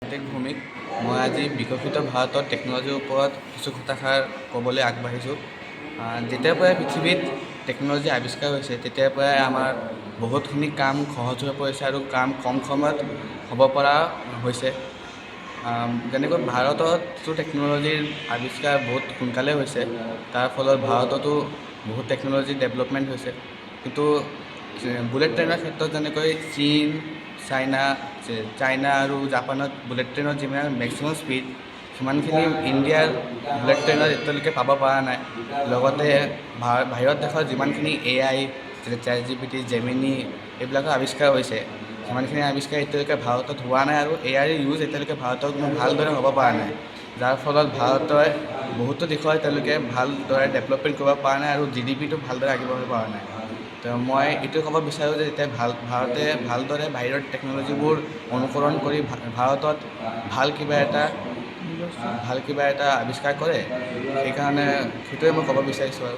ভূমিক মই আজি বিকশিত ভাৰতৰ টেকন'লজিৰ ওপৰত কিছু কথাষাৰ ক'বলৈ আগবাঢ়িছোঁ। যেতিয়াৰ পৰাই পৃথিৱীত টেকন'লজি আৱিষ্কাৰ হৈছে তেতিয়াৰ পৰাই আমাৰ বহুতখিনি কাম সহজ হৈ পৰিছে আৰু কাম কম সময়ত হ'ব পৰা হৈছে। যেনেকৈ ভাৰততো টেকন'লজিৰ আৱিষ্কাৰ বহুত সোনকালে হৈছে, তাৰ ফলত ভাৰততো বহুত টেকন'লজি ডেভেলপমেণ্ট হৈছে। কিন্তু বুলেট ট্ৰেইনৰ ক্ষেত্ৰত যেনেকৈ চীন, চাইনা আৰু জাপানত বুলেট ট্ৰেইনত যিমান মেক্সিমাম স্পীড সিমানখিনি ইণ্ডিয়াৰ বুলেট ট্ৰেইনত এতিয়ালৈকে পাব পৰা নাই। লগতে বাহিৰত দেশত যিমানখিনি AI যেনে ChatGPT, জেমিনি এইবিলাকৰ আৱিষ্কাৰ হৈছে, সিমানখিনি আৱিষ্কাৰ এতিয়ালৈকে ভাৰতত হোৱা নাই আৰু AIৰ ইউজ এতিয়ালৈকে ভাৰতত ভালদৰে হ'ব পৰা নাই, যাৰ ফলত ভাৰতৰ বহুতো দিশত এতিয়ালৈকে ভালদৰে ডেভেলপমেণ্ট কৰিব পৰা নাই আৰু GDPটো ভালদৰে আগবাঢ়িব পৰা নাই। তো মই এইটো ক'ব বিচাৰোঁ যে এতিয়া ভাৰতে ভালদৰে বাহিৰৰ টেকন'লজিবোৰ অনুকৰণ কৰি ভাৰতত ভাল কিবা এটা আৱিষ্কাৰ কৰে, সেইকাৰণে সেইটোৱে মই ক'ব বিচাৰিছোঁ আৰু।